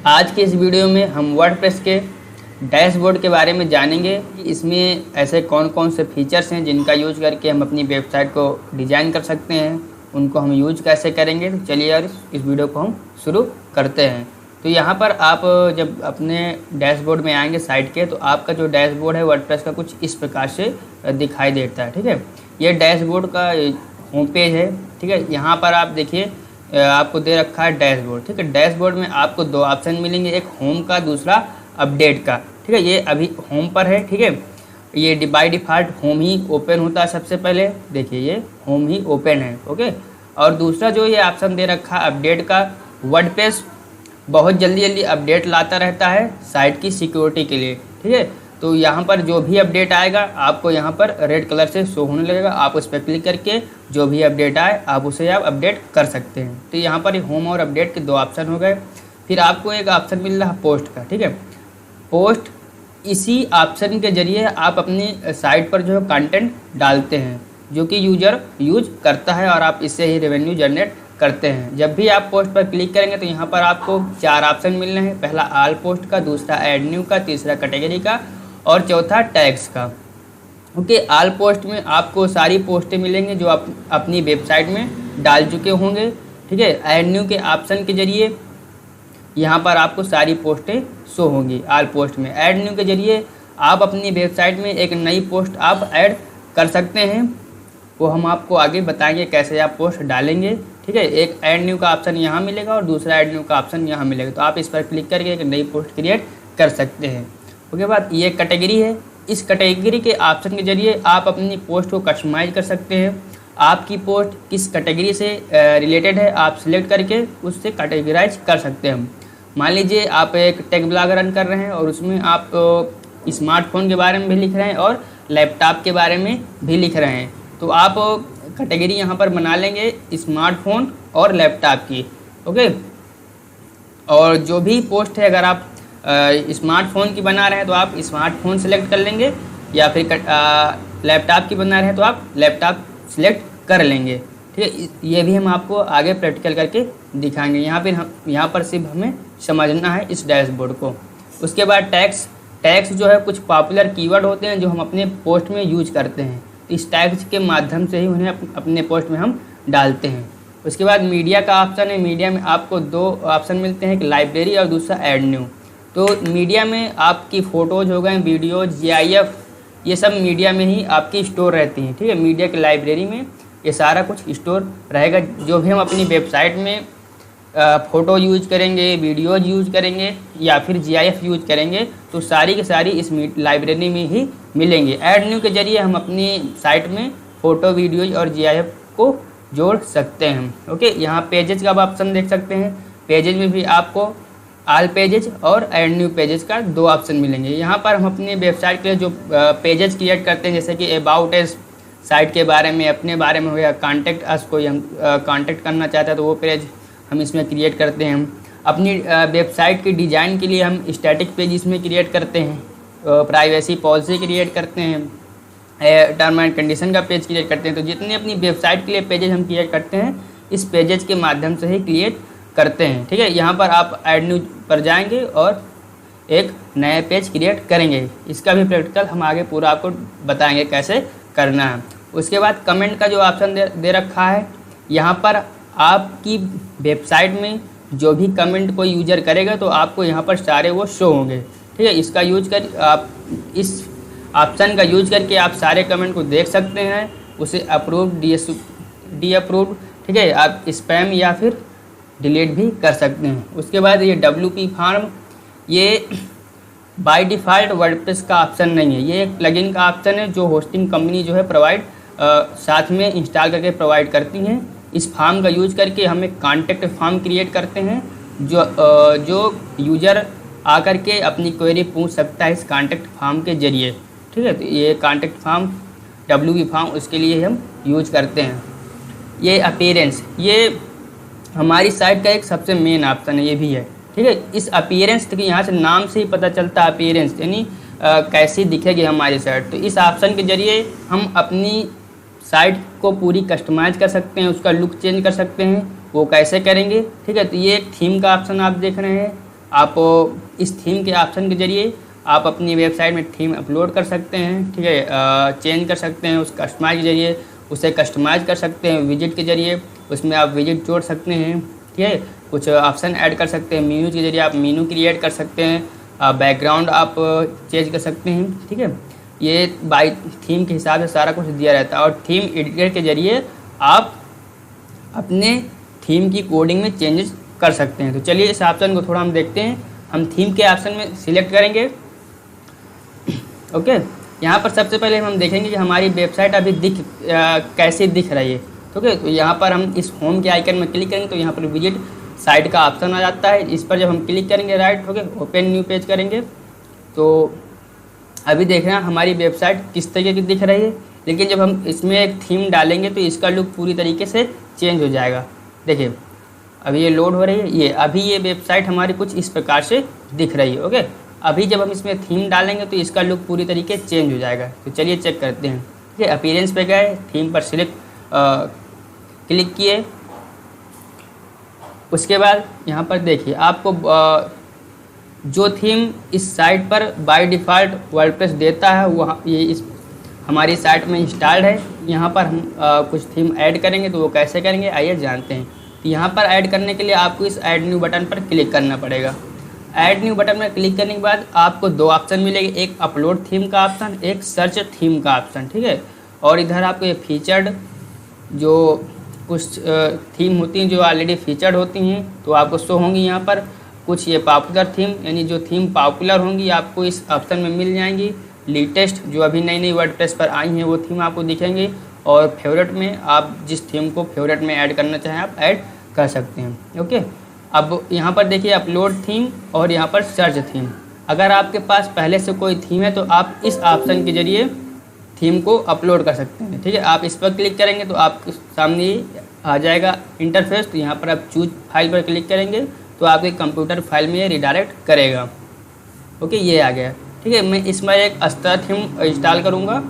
आज के इस वीडियो में हम वर्डप्रेस के डैशबोर्ड के बारे में जानेंगे कि इसमें ऐसे कौन कौन से फीचर्स हैं जिनका यूज करके हम अपनी वेबसाइट को डिज़ाइन कर सकते हैं, उनको हम यूज कैसे करेंगे। तो चलिए यार इस वीडियो को हम शुरू करते हैं। तो यहाँ पर आप जब अपने डैशबोर्ड में आएंगे साइट के, तो आपका जो डैशबोर्ड है वर्डप्रेस का कुछ इस प्रकार से दिखाई देता है। ठीक है, ये डैशबोर्ड का होम पेज है। ठीक है, यहाँ पर आप देखिए आपको दे रखा है डैशबोर्ड। ठीक है, डैशबोर्ड में आपको दो ऑप्शन मिलेंगे, एक होम का, दूसरा अपडेट का। ठीक है, ये अभी होम पर है। ठीक है, ये by default home he open होता है सबसे पहले। देखिए ये होम ही ओपन है। ओके, और दूसरा जो ये ऑप्शन दे रखा है अपडेट का, वर्डप्रेस बहुत जल्दी अपडेट लाता रहता है साइट की सिक्योरिटी के लिए। ठीक है, तो यहाँ पर जो भी अपडेट आएगा आपको यहाँ पर रेड कलर से शो होने लगेगा। आप उस पर क्लिक करके जो भी अपडेट आए आप उसे आप अपडेट कर सकते हैं। तो यहाँ पर होम और अपडेट के दो ऑप्शन हो गए। फिर आपको एक ऑप्शन मिल रहा है पोस्ट का। ठीक है, पोस्ट, इसी ऑप्शन के जरिए आप अपनी साइट पर जो है कंटेंट डालते हैं जो कि यूजर यूज करता है और आप इससे ही रेवेन्यू जनरेट करते हैं। जब भी आप पोस्ट पर क्लिक करेंगे तो यहाँ पर आपको चार ऑप्शन मिल रहे हैं। पहला ऑल पोस्ट का, दूसरा ऐड न्यू का, तीसरा कैटेगरी का और चौथा टैग्स का। ओके, ऑल पोस्ट में आपको सारी पोस्टें मिलेंगी जो आप अपनी वेबसाइट में डाल चुके होंगे। ठीक है, ऐड न्यू के ऑप्शन के जरिए यहाँ पर आपको सारी पोस्टें शो होंगी। ऑल पोस्ट में ऐड न्यू के जरिए आप अपनी वेबसाइट में एक नई पोस्ट आप ऐड कर सकते हैं। वो हम आपको आगे बताएंगे कैसे आप पोस्ट डालेंगे। ठीक है, एक ऐड न्यू का ऑप्शन यहाँ मिलेगा और दूसरा ऐड न्यू का ऑप्शन यहाँ मिलेगा। तो आप इस पर क्लिक करके एक नई पोस्ट क्रिएट कर सकते हैं। उसके बाद ये कैटेगरी है। इस कैटेगरी के ऑप्शन के जरिए आप अपनी पोस्ट को कस्टमाइज कर सकते हैं। आपकी पोस्ट किस कैटेगरी से रिलेटेड है आप सिलेक्ट करके उससे कैटेगराइज कर सकते हैं। मान लीजिए आप एक टेक ब्लॉग रन कर रहे हैं और उसमें आप स्मार्टफोन के बारे में भी लिख रहे हैं और लैपटॉप के बारे में भी लिख रहे हैं, तो आप कैटेगरी यहाँ पर बना लेंगे स्मार्टफोन और लैपटॉप की। ओके, और जो भी पोस्ट है अगर आप स्मार्टफोन की बना रहे हैं तो आप स्मार्टफोन सेलेक्ट कर लेंगे, या फिर लैपटॉप की बना रहे हैं तो आप लैपटॉप सेलेक्ट कर लेंगे। ठीक है, ये भी हम आपको आगे प्रैक्टिकल करके दिखाएंगे। यहाँ पर सिर्फ हमें समझना है इस डैशबोर्ड को। उसके बाद टैग्स जो है कुछ पॉपुलर कीवर्ड होते हैं जो हम अपने पोस्ट में यूज करते हैं। इस टैग्स के माध्यम से ही उन्हें अपने पोस्ट में हम डालते हैं। उसके बाद मीडिया का ऑप्शन है। मीडिया में आपको दो ऑप्शन मिलते हैं, एक लाइब्रेरी और दूसरा ऐड न्यू। तो मीडिया में आपकी फ़ोटोज़ हो गए, वीडियोज़, GIF, ये सब मीडिया में ही आपकी स्टोर रहती हैं। ठीक है, मीडिया की लाइब्रेरी में ये सारा कुछ स्टोर रहेगा। जो भी हम अपनी वेबसाइट में फ़ोटो यूज करेंगे, वीडियोज़ यूज करेंगे या फिर GIF यूज करेंगे तो सारी की सारी इस लाइब्रेरी में ही मिलेंगे। ऐड न्यू के जरिए हम अपनी साइट में फ़ोटो, वीडियोज़ और GIF को जोड़ सकते हैं। ओके, यहाँ पेजेज का ऑप्शन देख सकते हैं। पेजेज में भी आपको ऑल पेजेज और ऐड न्यू पेजेज का दो ऑप्शन मिलेंगे। यहाँ पर हम अपनी वेबसाइट के लिए जो पेजेज क्रिएट करते हैं, जैसे कि अबाउट एस, साइट के बारे में, अपने बारे में हो गया, कॉन्टैक्ट अस, कोई हम कॉन्टैक्ट करना चाहते हैं तो वो पेज हम इसमें क्रिएट करते हैं। अपनी वेबसाइट की डिज़ाइन के लिए हम स्टैटिक पेज इसमें क्रिएट करते हैं, प्राइवेसी पॉलिसी क्रिएट करते हैं, टर्म एंड कंडीशन का पेज क्रिएट करते हैं। तो जितने अपनी वेबसाइट के लिए पेजेज हम क्रिएट करते हैं इस पेजेज के माध्यम से ही क्रिएट करते हैं। ठीक है, यहाँ पर आप ऐड न्यू पर जाएंगे और एक नया पेज क्रिएट करेंगे। इसका भी प्रैक्टिकल हम आगे पूरा आपको बताएंगे कैसे करना है। उसके बाद कमेंट का जो ऑप्शन दे रखा है, यहाँ पर आपकी वेबसाइट में जो भी कमेंट कोई यूजर करेगा तो आपको यहाँ पर सारे वो शो होंगे। ठीक है, इसका यूज कर आप इस ऑप्शन का यूज करके आप सारे कमेंट को देख सकते हैं, उसे अप्रूव, डी अप्रूव, ठीक है, आप स्पैम या फिर डिलीट भी कर सकते हैं। उसके बाद ये WP फॉर्म, ये बाय डिफ़ॉल्ट वर्डप्रेस का ऑप्शन नहीं है, ये एक प्लगइन का ऑप्शन है जो होस्टिंग कंपनी जो है प्रोवाइड साथ में इंस्टॉल करके प्रोवाइड करती हैं। इस फॉर्म का यूज करके हम एक कॉन्टैक्ट फॉर्म क्रिएट करते हैं जो यूज़र आकर के अपनी क्वेरी पूछ सकता है इस कॉन्टैक्ट फॉर्म के जरिए। ठीक है, तो ये कॉन्टैक्ट फॉर्म WP फॉर्म उसके लिए हम यूज करते हैं। ये अपीयरेंस, ये हमारी साइट का एक सबसे मेन ऑप्शन है, ये भी है। ठीक है, इस अपीयरेंस देखिए यहाँ से नाम से ही पता चलता है अपीयरेंस यानी कैसी दिखेगी हमारी साइट। तो इस ऑप्शन के जरिए हम अपनी साइट को पूरी कस्टमाइज़ कर सकते हैं, उसका लुक चेंज कर सकते हैं। वो कैसे करेंगे, ठीक है। तो ये एक थीम का ऑप्शन आप देख रहे हैं, आप इस थीम के ऑप्शन के ज़रिए आप अपनी वेबसाइट में थीम अपलोड कर सकते हैं, ठीक है। चेंज कर सकते हैं उस कस्टमाइज के ज़रिए, उसे कस्टमाइज़ कर सकते हैं विजिट के ज़रिए, उसमें आप विजिट जोड़ सकते हैं, ठीक है। कुछ ऑप्शन ऐड कर सकते हैं, मीनू के ज़रिए आप मीनू क्रिएट कर सकते हैं, बैकग्राउंड आप चेंज कर सकते हैं, ठीक है। ये बाय थीम के हिसाब से सारा कुछ दिया रहता है और थीम एडिटर के ज़रिए आप अपने थीम की कोडिंग में चेंजेस कर सकते हैं। तो चलिए इस ऑप्शन को थोड़ा हम देखते हैं। हम थीम के ऑप्शन में सिलेक्ट करेंगे, ओके। यहाँ पर सबसे पहले हम देखेंगे कि हमारी वेबसाइट अभी कैसे दिख रही है, ओके। तो यहाँ पर हम इस होम के आइकन में क्लिक करेंगे तो यहाँ पर विजिट साइट का ऑप्शन आ जाता है। इस पर जब हम क्लिक करेंगे right, okay, open new page करेंगे तो अभी देख रहे हैं हमारी वेबसाइट किस तरीके की दिख रही है। लेकिन जब हम इसमें एक थीम डालेंगे तो इसका लुक पूरी तरीके से चेंज हो जाएगा। देखिए अभी ये लोड हो रही है, ये वेबसाइट हमारी कुछ इस प्रकार से दिख रही है, ओके। अभी जब हम इसमें थीम डालेंगे तो इसका लुक पूरी तरीके से चेंज हो जाएगा। तो चलिए चेक करते हैं। ठीक है, अपीयरेंस पे गए, थीम पर सिलेक्ट क्लिक किए, उसके बाद यहाँ पर देखिए आपको जो थीम इस साइट पर बाय डिफ़ॉल्ट वर्डप्रेस देता है वहाँ ये इस हमारी साइट में इंस्टॉल्ड है। यहाँ पर हम कुछ थीम ऐड करेंगे तो वो कैसे करेंगे आइए जानते हैं। तो यहाँ पर ऐड करने के लिए आपको इस ऐड न्यू बटन पर क्लिक करना पड़ेगा। ऐड न्यू बटन पर क्लिक करने के बाद आपको दो ऑप्शन मिलेंगे, एक अपलोड थीम का ऑप्शन, एक सर्च थीम का ऑप्शन, ठीक है। और इधर आपको ये फीचर्ड जो कुछ थीम होती हैं जो ऑलरेडी फीचर्ड होती हैं तो आपको शो होंगी। यहाँ पर कुछ ये पॉपुलर थीम यानी जो थीम पॉपुलर होंगी आपको इस ऑप्शन में मिल जाएंगी। लेटेस्ट जो अभी नई नई वर्डप्रेस पर आई हैं वो थीम आपको दिखेंगी और फेवरेट में आप जिस थीम को फेवरेट में ऐड करना चाहें आप ऐड कर सकते हैं, ओके। अब यहाँ पर देखिए अपलोड थीम और यहाँ पर सर्च थीम। अगर आपके पास पहले से कोई थीम है तो आप इस ऑप्शन के ज़रिए थीम को अपलोड कर सकते हैं, ठीक है। आप इस पर क्लिक करेंगे तो आपके सामने आ जाएगा इंटरफेस। तो यहाँ पर आप चूज फाइल पर क्लिक करेंगे तो आपके कंप्यूटर फाइल में ये रिडायरेक्ट करेगा, ओके। ये आ गया, ठीक है। मैं इसमें एक अस्त्रा थीम इंस्टॉल करूँगा,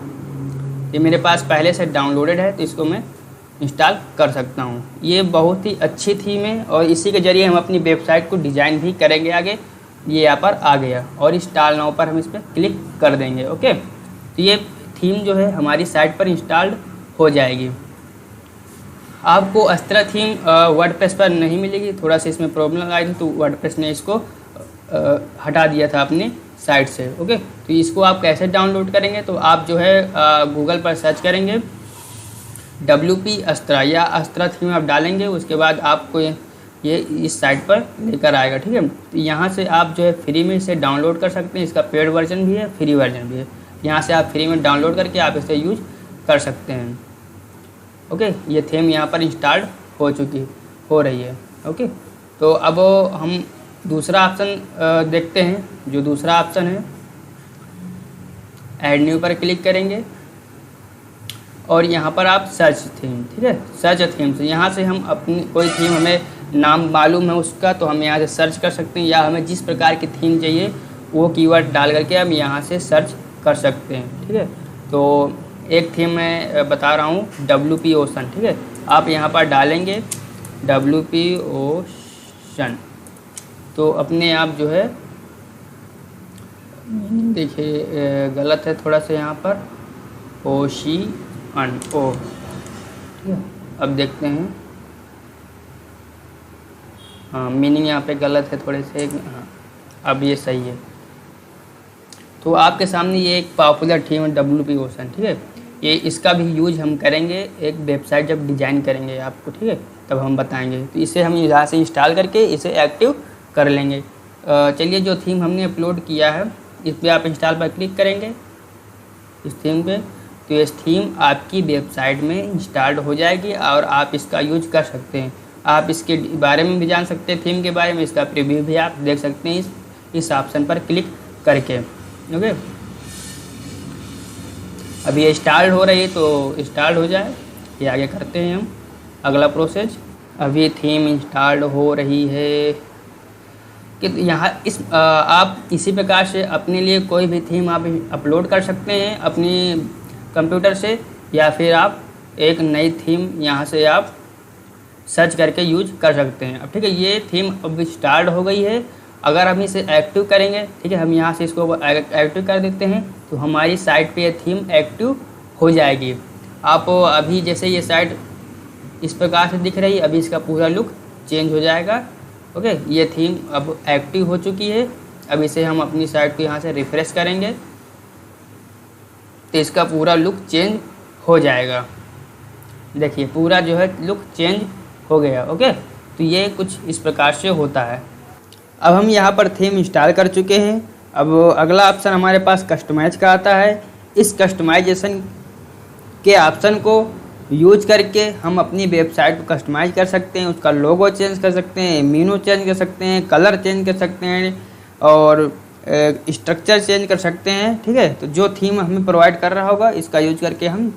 ये मेरे पास पहले से डाउनलोडेड है तो इसको मैं इंस्टॉल कर सकता हूँ। ये बहुत ही अच्छी थीम है और इसी के ज़रिए हम अपनी वेबसाइट को डिज़ाइन भी करेंगे आगे। ये यहाँ पर आ गया और इंस्टॉल नाउ पर हम इस पर क्लिक कर देंगे, ओके। तो ये थीम जो है हमारी साइट पर इंस्टॉल्ड हो जाएगी। आपको अस्त्रा थीम वर्डप्रेस पर नहीं मिलेगी, थोड़ा सा इसमें प्रॉब्लम आई थी तो वर्डप्रेस ने इसको हटा दिया था अपनी साइट से, ओके। तो इसको आप कैसे डाउनलोड करेंगे तो आप जो है गूगल पर सर्च करेंगे WP अस्त्रा या अस्त्रा थीम आप डालेंगे, उसके बाद आपको ये इस साइट पर लेकर आएगा, ठीक है। तो यहाँ से आप जो है फ्री में इसे डाउनलोड कर सकते हैं। इसका पेड वर्जन भी है, फ्री वर्जन भी है। यहाँ से आप फ्री में डाउनलोड करके आप इसे यूज कर सकते हैं, ओके। ये थीम यहाँ पर इंस्टॉल्ड हो रही है, ओके। तो अब हम दूसरा ऑप्शन देखते हैं। जो दूसरा ऑप्शन है ऐड न्यू पर क्लिक करेंगे और यहाँ पर आप सर्च थीम, ठीक है। सर्च थीम से यहाँ से हम अपनी कोई थीम हमें नाम मालूम है उसका तो हम यहाँ से सर्च कर सकते हैं, या हमें जिस प्रकार की थीम चाहिए वो कीवर्ड डाल करके हम यहाँ से सर्च कर सकते हैं, ठीक है। तो एक थीम मैं बता रहा हूँ WP ओशन, ठीक है। आप यहाँ पर डालेंगे WP ओशन तो अपने आप जो है देखिए गलत है थोड़ा सा यहाँ पर ओशियन ओ, ठीक है। अब देखते हैं, हाँ मीनिंग यहाँ पे गलत है थोड़े से, हाँ अब ये सही है। तो आपके सामने ये एक पॉपुलर थीम है WP ओशन, ठीक है। ये इसका भी यूज हम करेंगे एक वेबसाइट जब डिज़ाइन करेंगे आपको, ठीक है, तब हम बताएंगे। तो इसे हम यहाँ से इंस्टॉल करके इसे एक्टिव कर लेंगे। चलिए जो थीम हमने अपलोड किया है इस पर आप इंस्टॉल पर क्लिक करेंगे इस थीम पे, तो ये थीम आपकी वेबसाइट में इंस्टॉल्ड हो जाएगी और आप इसका यूज कर सकते हैं। आप इसके बारे में भी जान सकते हैं, थीम के बारे में, इसका प्रीव्यू भी आप देख सकते हैं इस ऑप्शन पर क्लिक करके, ओके। अभी ये इंस्टॉल्ड हो रही है तो इंस्टॉल्ड हो जाए, ये आगे करते हैं हम अगला प्रोसेस। अभी थीम इंस्टॉल्ड हो रही है कि यहाँ आप इसी प्रकार से अपने लिए कोई भी थीम आप अपलोड कर सकते हैं अपनी कंप्यूटर से, या फिर आप एक नई थीम यहाँ से आप सर्च करके यूज कर सकते हैं। अब ठीक है, ये थीम अब स्टार्ट हो गई है अगर हम इसे एक्टिव करेंगे, ठीक है, हम यहाँ से इसको एक्टिव कर देते हैं तो हमारी साइट पे ये थीम एक्टिव हो जाएगी। आप अभी जैसे ये साइट इस प्रकार से दिख रही है, अभी इसका पूरा लुक चेंज हो जाएगा। ओके, ये थीम अब एक्टिव हो चुकी है। अब इसे हम अपनी साइट को यहाँ से रिफ्रेश करेंगे तो इसका पूरा लुक चेंज हो जाएगा। देखिए पूरा जो है लुक चेंज हो गया। ओके, तो ये कुछ इस प्रकार से होता है। अब हम यहाँ पर थीम इंस्टॉल कर चुके हैं। अब अगला ऑप्शन हमारे पास कस्टमाइज का आता है। इस कस्टमाइजेशन के ऑप्शन को यूज करके हम अपनी वेबसाइट को कस्टमाइज कर सकते हैं, उसका लोगो चेंज कर सकते हैं, मेनू चेंज कर सकते हैं, कलर चेंज कर सकते हैं और स्ट्रक्चर चेंज कर सकते हैं। ठीक है, तो जो थीम हमें प्रोवाइड कर रहा होगा इसका यूज करके हम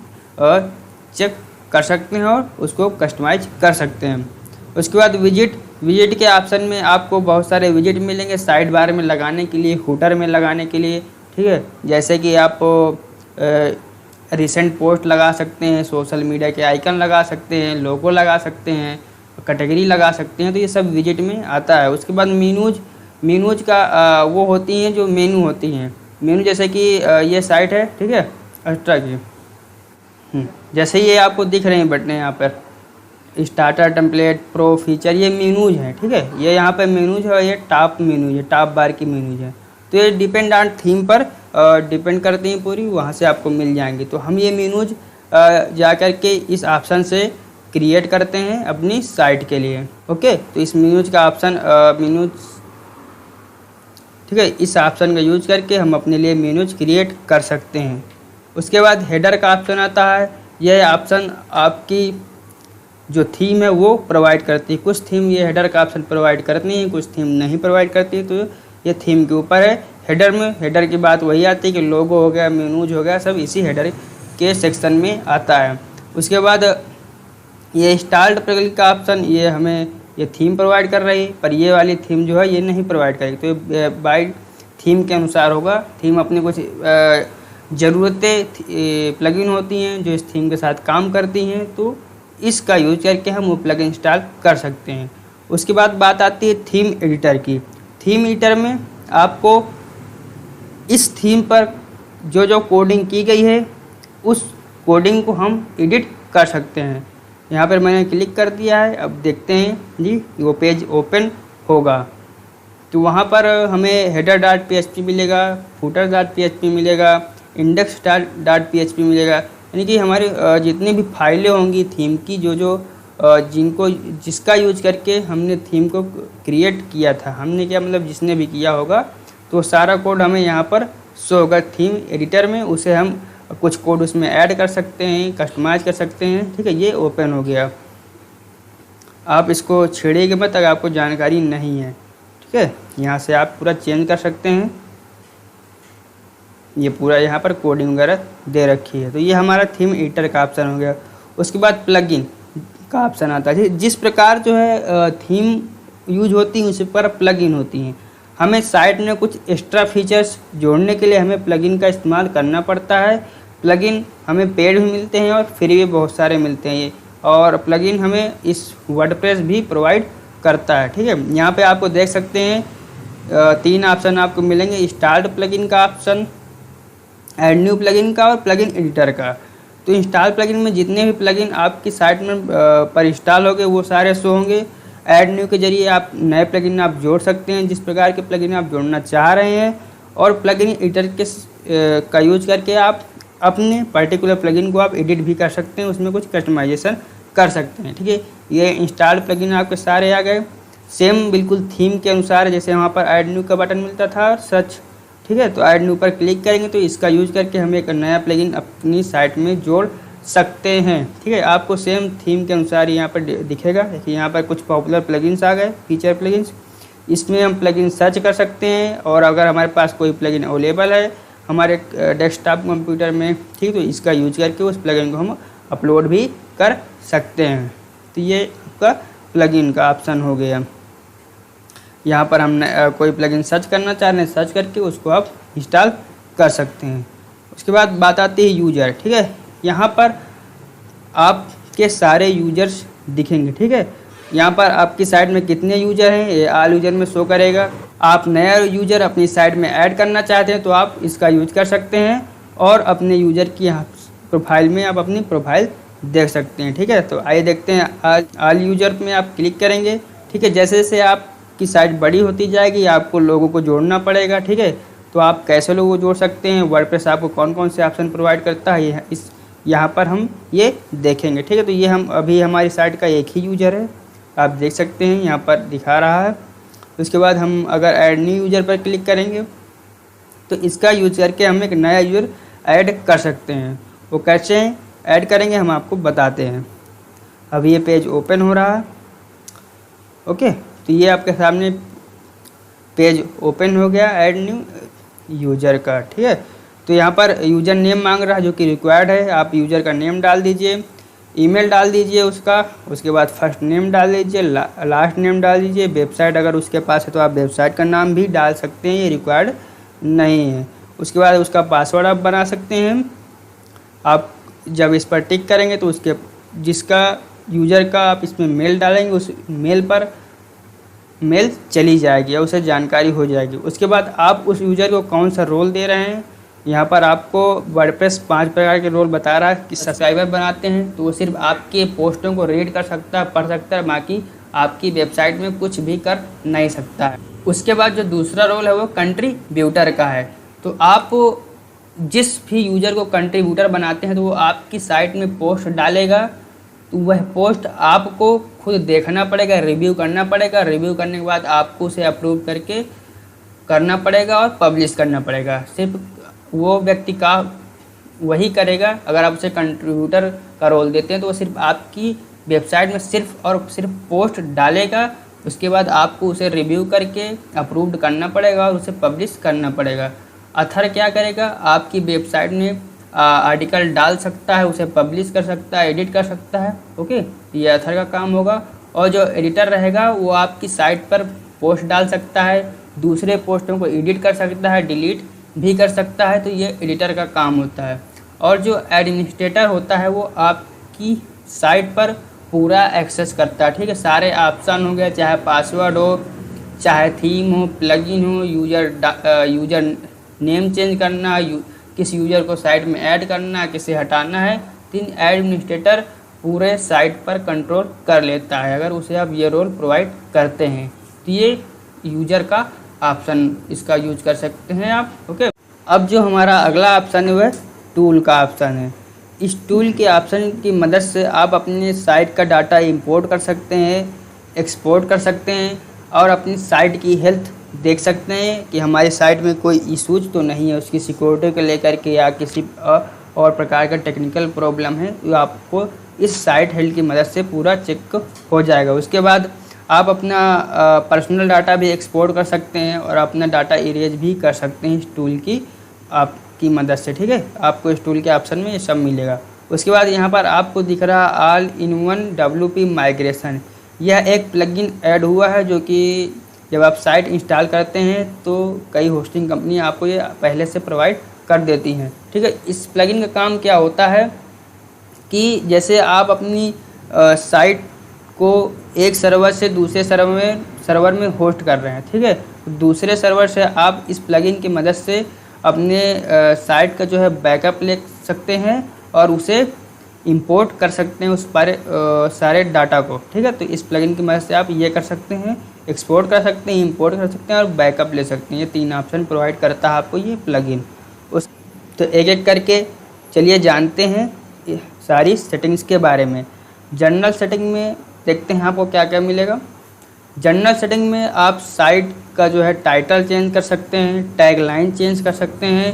चेक कर सकते हैं और उसको कस्टमाइज कर सकते हैं। उसके बाद विजिट के ऑप्शन में आपको बहुत सारे विजिट मिलेंगे साइड बार में लगाने के लिए, फूटर में लगाने के लिए। ठीक है, जैसे कि आप रिसेंट पोस्ट लगा सकते हैं, सोशल मीडिया के आइकन लगा सकते हैं, लोगो लगा सकते हैं, कैटेगरी लगा सकते हैं, तो ये सब विजिट में आता है। उसके बाद मीनूज का वो होती हैं जो मेनू होती हैं। मेनू जैसे कि ये साइट है, ठीक है, एक्स्ट्रा की जैसे ये आपको दिख रहे हैं बटन यहाँ पर स्टार्टर, टेम्पलेट, प्रो, फीचर, ये मेनूज हैं। ठीक है, ये यहाँ पे मेनूज है और ये टॉप मेनूज है, टॉप बार की मेनूज है। तो ये डिपेंड ऑन थीम पर डिपेंड करती हैं पूरी, वहाँ से आपको मिल जाएंगे। तो हम ये मेनूज जा कर के इस ऑप्शन से क्रिएट करते हैं अपनी साइट के लिए। ओके, तो इस मेनूज का ऑप्शन ठीक है, इस ऑप्शन का यूज करके हम अपने लिए मेनूज क्रिएट कर सकते हैं। उसके बाद हेडर का ऑप्शन आता है। यह ऑप्शन आपकी जो थीम है वो प्रोवाइड करती है। कुछ थीम ये हेडर का ऑप्शन प्रोवाइड करती हैं, कुछ थीम नहीं प्रोवाइड करती है, तो ये थीम के ऊपर है। हेडर की बात वही आती है कि लोगो हो गया, मेनूज हो गया, सब इसी हेडर के सेक्शन में आता है। उसके बाद ये स्टार्ट प्लगइन का ऑप्शन, ये हमें ये थीम प्रोवाइड कर रही है, पर ये वाली थीम जो है ये नहीं प्रोवाइड करेगी। तो ये बाय थीम के अनुसार होगा। थीम अपनी कुछ ज़रूरतें प्लगइन होती हैं जो इस थीम के साथ काम करती हैं, तो इसका यूज करके हम वो प्लगइन इंस्टॉल कर सकते हैं। उसके बाद बात आती है थीम एडिटर की। थीम एडिटर में आपको इस थीम पर जो कोडिंग की गई है उस कोडिंग को हम एडिट कर सकते हैं। यहाँ पर मैंने क्लिक कर दिया है, अब देखते हैं जी वो पेज ओपन होगा। तो वहाँ पर हमें header.php मिलेगा, footer.php मिलेगा, index.php मिलेगा। यानी कि हमारी जितनी भी फाइलें होंगी थीम की, जिसका यूज करके हमने थीम को क्रिएट किया था, हमने क्या मतलब जिसने भी किया होगा, तो सारा कोड हमें यहाँ पर शो होगा थीम एडिटर में। उसे हम कुछ कोड उसमें ऐड कर सकते हैं, कस्टमाइज कर सकते हैं। ठीक है, ये ओपन हो गया। आप इसको छेड़िएगा मत अगर आपको जानकारी नहीं है। ठीक है, यहाँ से आप पूरा चेंज कर सकते हैं। ये पूरा यहाँ पर कोडिंग वगैरह दे रखी है। तो ये हमारा थीम एडिटर का ऑप्शन हो गया। उसके बाद प्लगइन का ऑप्शन आता है। जिस प्रकार जो है थीम यूज होती है उसी पर प्लगइन होती हैं। हमें साइट में कुछ एक्स्ट्रा फीचर्स जोड़ने के लिए हमें प्लगइन का इस्तेमाल करना पड़ता है। प्लगइन हमें पेड भी मिलते हैं और फ्री भी बहुत सारे मिलते हैं ये, और प्लगइन हमें इस वर्डप्रेस भी प्रोवाइड करता है। ठीक है, यहाँ पे आपको देख सकते हैं 3 ऑप्शन आपको मिलेंगे, स्टार्ट प्लगइन का ऑप्शन, ऐड न्यू प्लगइन का और प्लगइन एडिटर का। तो इंस्टॉल प्लगइन में जितने भी प्लगइन आपकी साइट में पर इंस्टॉल होंगे वो सारे शो होंगे। ऐड न्यू के जरिए आप नए प्लगइन आप जोड़ सकते हैं जिस प्रकार के प्लगइन आप जोड़ना चाह रहे हैं, और प्लगइन एडिटर के का यूज करके आप अपने पर्टिकुलर प्लगइन को आप एडिट भी कर सकते हैं, उसमें कुछ कस्टमाइजेशन कर सकते हैं। ठीक है, ये इंस्टॉल प्लगइन आपके सारे आ गए। सेम बिल्कुल थीम के अनुसार, जैसे वहाँ पर ऐड न्यू का बटन मिलता था सच। ठीक है, तो ऐड न्यू पर क्लिक करेंगे तो इसका यूज करके हम एक नया प्लगइन अपनी साइट में जोड़ सकते हैं। ठीक है, आपको सेम थीम के अनुसार यहाँ पर दिखेगा। देखिए यहाँ पर कुछ पॉपुलर प्लगइन्स आ गए, फीचर प्लगइन्स। इसमें हम प्लगइन सर्च कर सकते हैं, और अगर हमारे पास कोई प्लगइन अवेलेबल है हमारे डेस्कटॉप कंप्यूटर में, ठीक, तो इसका यूज करके उस प्लगइन को हम अपलोड भी कर सकते हैं। तो ये आपका प्लगइन का ऑप्शन हो गया। यहाँ पर हम कोई प्लगइन सर्च करना चाह रहे हैं, सर्च करके उसको आप इंस्टॉल कर सकते हैं। उसके बाद बात आती है यूजर। ठीक है, यहाँ पर आपके सारे यूजर्स दिखेंगे। ठीक है, यहाँ पर आपकी साइट में कितने यूज़र हैं ये ऑल यूज़र में शो करेगा। आप नया यूज़र अपनी साइट में ऐड करना चाहते हैं तो आप इसका यूज कर सकते हैं और अपने यूज़र की प्रोफाइल में आप अपनी प्रोफाइल देख सकते हैं। ठीक है, तो आइए देखते हैं। ऑल यूज़र में आप क्लिक करेंगे। ठीक है, जैसे जैसे आपकी साइट बड़ी होती जाएगी आपको लोगों को जोड़ना पड़ेगा। ठीक है, तो आप कैसे लोगों को जोड़ सकते हैं, वर्डप्रेस आपको कौन कौन से ऑप्शन प्रोवाइड करता है यहाँ पर हम ये देखेंगे। ठीक है, तो ये हम अभी हमारी साइट का एक ही यूज़र है, आप देख सकते हैं यहाँ पर दिखा रहा है। उसके बाद हम अगर ऐड न्यू यूज़र पर क्लिक करेंगे तो इसका यूज करके हम एक नया यूज़र ऐड कर सकते हैं। वो कैसे ऐड करेंगे हम आपको बताते हैं। अभी ये पेज ओपन हो रहा है। ओके, तो ये आपके सामने पेज ओपन हो गया ऐड न्यू यूज़र का। ठीक है, तो यहाँ पर यूज़र नेम मांग रहा है जो कि रिक्वायर्ड है। आप यूज़र का नेम डाल दीजिए, ईमेल डाल दीजिए उसका, उसके बाद फर्स्ट नेम डाल दीजिए, लास्ट नेम डाल दीजिए। वेबसाइट अगर उसके पास है तो आप वेबसाइट का नाम भी डाल सकते हैं, ये रिक्वायर्ड नहीं है। उसके बाद उसका पासवर्ड आप बना सकते हैं। आप जब इस पर टिक करेंगे तो उसके जिसका यूज़र का आप इसमें मेल डालेंगे उस मेल पर मेल चली जाएगी या उसे जानकारी हो जाएगी। उसके बाद आप उस यूज़र को कौन सा रोल दे रहे हैं। यहाँ पर आपको वर्डप्रेस 5 प्रकार के रोल बता रहा है कि सब्सक्राइबर बनाते हैं तो वो सिर्फ आपके पोस्टों को रीड कर सकता है, पढ़ सकता है, बाकी आपकी वेबसाइट में कुछ भी कर नहीं सकता है। उसके बाद जो दूसरा रोल है वो कंट्रीब्यूटर का है। तो आप जिस भी यूज़र को कंट्रीब्यूटर बनाते हैं तो वो आपकी साइट में पोस्ट डालेगा, तो वह पोस्ट आपको खुद देखना पड़ेगा, रिव्यू करना पड़ेगा। रिव्यू करने के बाद आपको उसे अप्रूव करके करना पड़ेगा और पब्लिश करना पड़ेगा। सिर्फ वो व्यक्ति का वही करेगा। अगर आप उसे कंट्रीब्यूटर का रोल देते हैं तो वो सिर्फ आपकी वेबसाइट में सिर्फ और सिर्फ पोस्ट डालेगा। उसके बाद आपको उसे रिव्यू करके अप्रूव्ड करना पड़ेगा और उसे पब्लिश करना पड़ेगा। अथर क्या करेगा, आपकी वेबसाइट में आर्टिकल डाल सकता है, उसे पब्लिश कर सकता है, एडिट कर सकता है। ओके, ये अथर का काम होगा। और जो एडिटर रहेगा वो आपकी साइट पर पोस्ट डाल सकता है, दूसरे पोस्टों को एडिट कर सकता है, डिलीट भी कर सकता है। तो ये एडिटर का काम होता है। और जो एडमिनिस्ट्रेटर होता है वो आपकी साइट पर पूरा एक्सेस करता है। ठीक है, सारे ऑप्शन हो गए, चाहे पासवर्ड हो, चाहे थीम हो, प्लगइन हो, यूज़र नेम चेंज करना, किस यूज़र को साइट में ऐड करना, किसे हटाना है, तो एडमिनिस्ट्रेटर पूरे साइट पर कंट्रोल कर लेता है अगर उसे आप ये रोल प्रोवाइड करते हैं। तो ये यूज़र का ऑप्शन, इसका यूज कर सकते हैं आप। ओके, अब जो हमारा अगला ऑप्शन है वह टूल का ऑप्शन है। इस टूल के ऑप्शन की मदद से आप अपने साइट का डाटा इंपोर्ट कर सकते हैं, एक्सपोर्ट कर सकते हैं और अपनी साइट की हेल्थ देख सकते हैं कि हमारी साइट में कोई इशूज तो नहीं है, उसकी सिक्योरिटी को लेकर के या किसी और प्रकार का टेक्निकल प्रॉब्लम है, तो आपको इस साइट हेल्थ की मदद से पूरा चेक हो जाएगा। उसके बाद आप अपना पर्सनल डाटा भी एक्सपोर्ट कर सकते हैं और अपना डाटा इरेज भी कर सकते हैं इस टूल की आपकी मदद से। ठीक है, आपको इस टूल के ऑप्शन में ये सब मिलेगा। उसके बाद यहाँ पर आपको दिख रहा all in one WP migration, यह एक प्लगइन ऐड हुआ है जो कि जब आप साइट इंस्टॉल करते हैं तो कई होस्टिंग कंपनी आपको ये पहले से प्रोवाइड कर देती हैं। ठीक है, इस प्लगइन का काम क्या होता है कि जैसे आप अपनी साइट को एक सर्वर से दूसरे सर्वर में होस्ट कर रहे हैं। ठीक है, दूसरे सर्वर से आप इस प्लगइन की मदद से अपने साइट का जो है बैकअप ले सकते हैं और उसे इंपोर्ट कर सकते हैं उस पर सारे डाटा को। ठीक है, तो इस प्लगइन की मदद से आप ये कर सकते हैं, एक्सपोर्ट कर सकते हैं, इंपोर्ट कर सकते हैं और बैकअप ले सकते हैं। ये 3 ऑप्शन प्रोवाइड करता है आपको ये प्लगइन। तो एक एक करके चलिए जानते हैं सारी सेटिंग्स के बारे में। जनरल सेटिंग में देखते हैं आपको क्या क्या मिलेगा। जनरल सेटिंग में आप साइट का जो है टाइटल चेंज कर सकते हैं, टैगलाइन चेंज कर सकते हैं,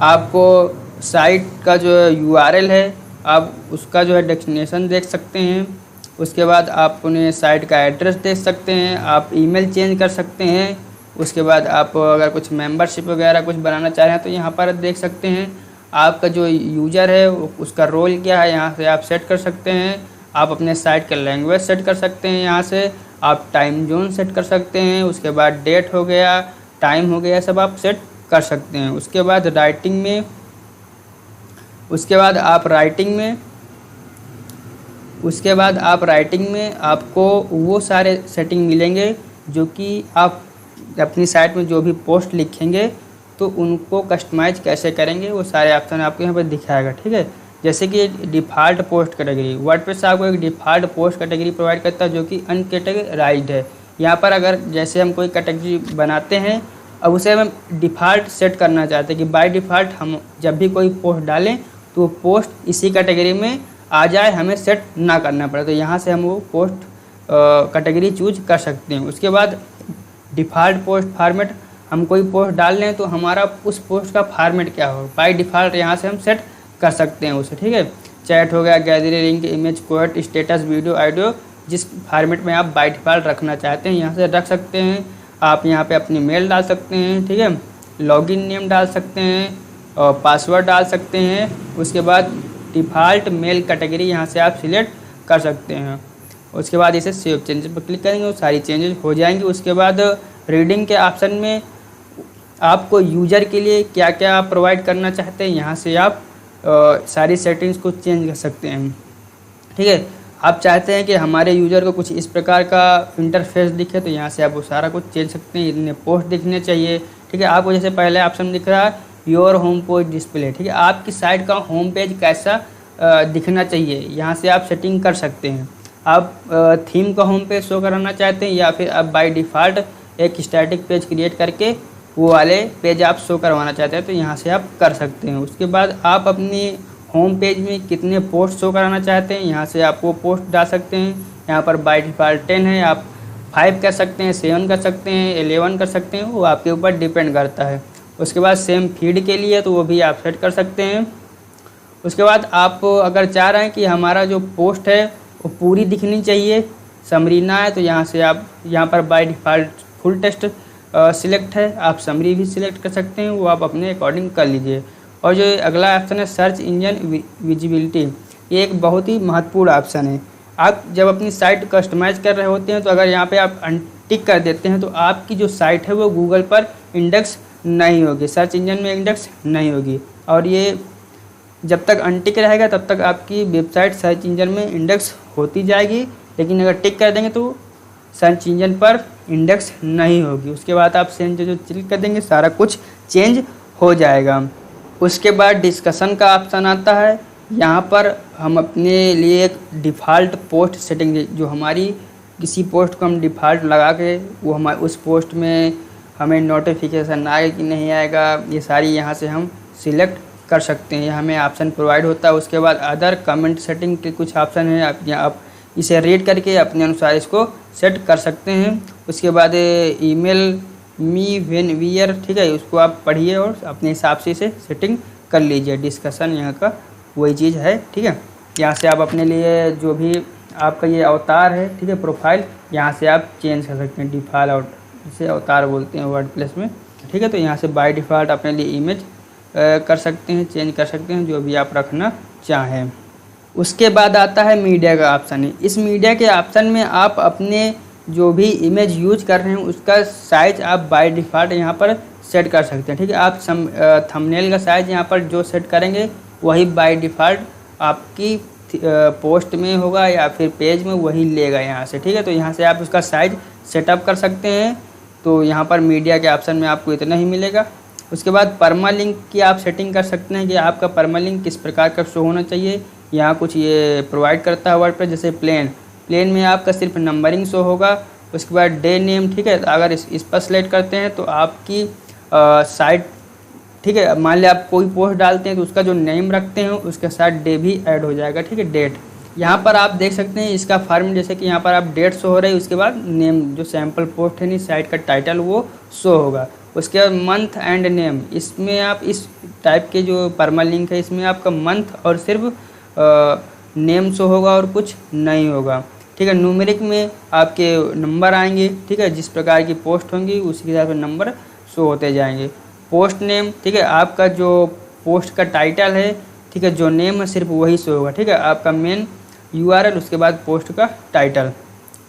आपको साइट का जो URL है आप उसका जो है डेस्टिनेशन देख सकते हैं। उसके बाद आप उन्हें साइट का एड्रेस देख सकते हैं, आप ईमेल चेंज कर सकते हैं। उसके बाद आप अगर कुछ मेंबरशिप वगैरह कुछ बनाना चाह रहे हैं तो यहाँ पर देख सकते हैं। आपका जो यूज़र है उसका रोल क्या है यहाँ से आप सेट कर सकते हैं। आप अपने साइट का लैंग्वेज सेट कर सकते हैं, यहाँ से आप टाइम जोन सेट कर सकते हैं। उसके बाद डेट हो गया, टाइम हो गया, सब आप सेट कर सकते हैं। उसके बाद आप राइटिंग में उसके बाद आप राइटिंग में आपको वो सारे सेटिंग मिलेंगे जो कि आप अपनी साइट में जो भी पोस्ट लिखेंगे तो उनको कस्टमाइज कैसे करेंगे वो सारे ऑप्शन आपको यहाँ पर दिखाएगा, ठीक है। जैसे कि डिफ़ॉल्ट पोस्ट कैटेगरी, वर्डप्रेस आपको एक डिफ़ॉल्ट पोस्ट कैटेगरी प्रोवाइड करता है जो कि अनकैटेगराइज्ड है। यहाँ पर अगर जैसे हम कोई कैटेगरी बनाते हैं, अब उसे हम डिफ़ॉल्ट सेट करना चाहते हैं कि बाय डिफ़ॉल्ट हम जब भी कोई पोस्ट डालें तो वो पोस्ट इसी कैटेगरी में आ जाए, हमें सेट ना करना पड़े। तो यहाँ से हम वो पोस्ट कैटेगरी चूज कर सकते हैं। उसके बाद डिफ़ॉल्ट पोस्ट फॉर्मेट, हम कोई पोस्ट डाल लें तो हमारा उस पोस्ट का फॉर्मेट क्या हो, बाय डिफ़ॉल्ट यहाँ से हम सेट कर सकते हैं उसे, ठीक है। चैट हो गया, gallery, link, image, quote, status, video, audio, जिस फॉर्मेट में आप बाय डिफ़ॉल्ट रखना चाहते हैं यहाँ से रख सकते हैं। आप यहाँ पे अपनी मेल डाल सकते हैं, ठीक है, लॉगिन नेम डाल सकते हैं और पासवर्ड डाल सकते हैं। उसके बाद डिफ़ॉल्ट मेल कैटेगरी यहाँ से आप सिलेक्ट कर सकते हैं। उसके बाद इसे सेव चेंजेस पर क्लिक करेंगे, वो सारी चेंजेस हो जाएंगी। उसके बाद रीडिंग के ऑप्शन में आपको यूज़र के लिए क्या क्या आप प्रोवाइड करना चाहते हैं यहाँ से आप सारी सेटिंग्स को चेंज कर सकते हैं, ठीक है। आप चाहते हैं कि हमारे यूज़र को कुछ इस प्रकार का इंटरफेस दिखे तो यहाँ से आप वो सारा कुछ चेंज सकते हैं। इतने पोस्ट दिखने चाहिए, ठीक है। आपको जैसे पहले ऑप्शन दिख रहा है योर होम पेज डिस्प्ले, ठीक है, आपकी साइट का होम पेज कैसा दिखना चाहिए यहाँ से आप सेटिंग कर सकते हैं। आप थीम का होम पेज शो कराना चाहते हैं या फिर आप बाय डिफ़ॉल्ट एक स्टैटिक पेज क्रिएट करके वो वाले पेज आप शो करवाना चाहते हैं तो यहाँ से आप कर सकते हैं। उसके बाद आप अपनी होम पेज में कितने पोस्ट शो कराना चाहते हैं यहाँ से आप वो पोस्ट डाल सकते हैं। यहाँ पर बाय डिफ़ॉल्ट 10 है, आप 5 कर सकते हैं, 7 कर सकते हैं, 11 कर सकते हैं, वो आपके ऊपर डिपेंड करता है। उसके बाद सेम फीड के लिए तो वो भी आप सेट कर सकते हैं। उसके बाद आप अगर चाह रहे हैं कि हमारा जो पोस्ट है वो पूरी दिखनी चाहिए, समरी ना है, तो यहाँ से आप यहाँ पर by default full text select है, आप समरी भी सिलेक्ट कर सकते हैं, वो आप अपने अकॉर्डिंग कर लीजिए। और जो अगला ऑप्शन है सर्च इंजन विजिबिलिटी, ये एक बहुत ही महत्वपूर्ण ऑप्शन है। आप जब अपनी साइट कस्टमाइज़ कर रहे होते हैं तो अगर यहाँ पे आप अनटिक कर देते हैं तो आपकी जो साइट है वो गूगल पर इंडेक्स नहीं होगी, सर्च इंजन में इंडेक्स नहीं होगी। और ये जब तक अनटिक रहेगा तब तक आपकी वेबसाइट सर्च इंजन में इंडेक्स होती जाएगी, लेकिन अगर टिक कर देंगे तो सर्च इंजन पर इंडेक्स नहीं होगी। उसके बाद आप सेंड जो क्लिक कर देंगे सारा कुछ चेंज हो जाएगा। उसके बाद डिस्कशन का ऑप्शन आता है, यहाँ पर हम अपने लिए एक डिफ़ॉल्ट पोस्ट सेटिंग, जो हमारी किसी पोस्ट को हम डिफ़ॉल्ट लगा के वो हमारे उस पोस्ट में हमें नोटिफिकेशन आएगा कि नहीं आएगा, ये सारी यहाँ से हम सिलेक्ट कर सकते हैं, हमें ऑप्शन प्रोवाइड होता है। उसके बाद अदर कमेंट सेटिंग के कुछ ऑप्शन है, आप इसे रीड करके अपने अनुसार इसको सेट कर सकते हैं। उसके बाद ईमेल मी व्हेन वीयर, ठीक है, उसको आप पढ़िए और अपने हिसाब से इसे सेटिंग कर लीजिए। डिस्कशन यहाँ का वही चीज़ है, ठीक है। यहाँ से आप अपने लिए जो भी आपका ये अवतार है, ठीक है, प्रोफाइल, यहाँ से आप चेंज कर सकते हैं। डिफ़ॉल्ट इसे अवतार बोलते हैं वर्डप्रेस में, ठीक है। तो यहाँ से बाय डिफ़ॉल्ट अपने लिए इमेज कर सकते हैं, चेंज कर सकते हैं जो भी आप रखना चाहें। उसके बाद आता है मीडिया का ऑप्शन है। इस मीडिया के ऑप्शन में आप अपने जो भी इमेज यूज कर रहे हैं उसका साइज आप बाय डिफ़ॉल्ट यहाँ पर सेट कर सकते हैं, ठीक है। आप थंबनेल का साइज यहाँ पर जो सेट करेंगे वही बाय डिफ़ॉल्ट आपकी पोस्ट में होगा या फिर पेज में वही लेगा यहाँ से, ठीक है। तो यहाँ से आप उसका साइज सेटअप कर सकते हैं। तो यहाँ पर मीडिया के ऑप्शन में आपको इतना ही मिलेगा। उसके बाद परमालिंक की आप सेटिंग कर सकते हैं कि आपका परमालिंक किस प्रकार का शो होना चाहिए। यहाँ कुछ ये प्रोवाइड करता है वर्डप्रेस, जैसे प्लेन में आपका सिर्फ नंबरिंग शो होगा। उसके बाद डे नेम, ठीक है, अगर इस पर सेलेक्ट करते हैं तो आपकी साइट, ठीक है, मान लिया आप कोई पोस्ट डालते हैं तो उसका जो नेम रखते हैं उसके साथ डे भी ऐड हो जाएगा, ठीक है, डेट। यहाँ पर आप देख सकते हैं इसका फॉर्म, जैसे कि यहाँ पर आप डेट शो हो रही है, उसके बाद नेम जो सैम्पल पोस्ट है नहीं साइट का टाइटल वो शो होगा। उसके बाद मंथ एंड नेम, इसमें आप इस टाइप के जो परमालिंक है इसमें आपका मंथ और सिर्फ नेम शो होगा और कुछ नहीं होगा, ठीक है। न्यूमेरिक में आपके नंबर आएंगे, ठीक है, जिस प्रकार की पोस्ट होंगी उसी हिसाब से नंबर शो होते जाएंगे। पोस्ट नेम, ठीक है, आपका जो पोस्ट का टाइटल है, ठीक है, जो नेम है सिर्फ वही शो होगा, ठीक है, आपका मेन URL, उसके बाद पोस्ट का टाइटल।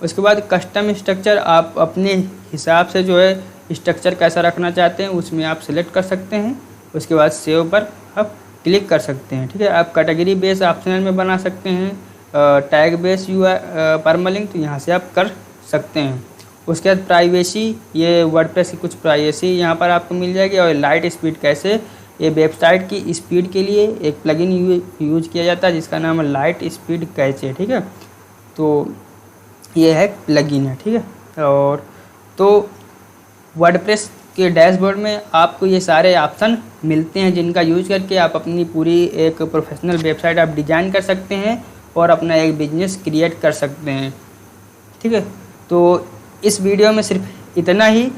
उसके बाद कस्टम स्ट्रक्चर, आप अपने हिसाब से जो है स्ट्रक्चर कैसा रखना चाहते हैं उसमें आप सिलेक्ट कर सकते हैं। उसके बाद सेव पर आप क्लिक कर सकते हैं, ठीक है। आप कैटेगरी बेस ऑप्शनल में बना सकते हैं, टैग बेस परमालिंक, तो यहाँ से आप कर सकते हैं। उसके बाद प्राइवेसी, ये वर्डप्रेस की कुछ प्राइवेसी यहाँ पर आपको मिल जाएगी। और लाइट स्पीड कैसे, ये वेबसाइट की स्पीड के लिए एक प्लगइन यूज किया जाता है जिसका नाम है लाइट स्पीड कैचे, ठीक है। तो ये है प्लगइन है, ठीक है। और तो वर्डप्रेस के डैशबोर्ड में आपको ये सारे ऑप्शन मिलते हैं जिनका यूज करके आप अपनी पूरी एक प्रोफेशनल वेबसाइट आप डिज़ाइन कर सकते हैं और अपना एक बिजनेस क्रिएट कर सकते हैं, ठीक है। तो इस वीडियो में सिर्फ इतना ही।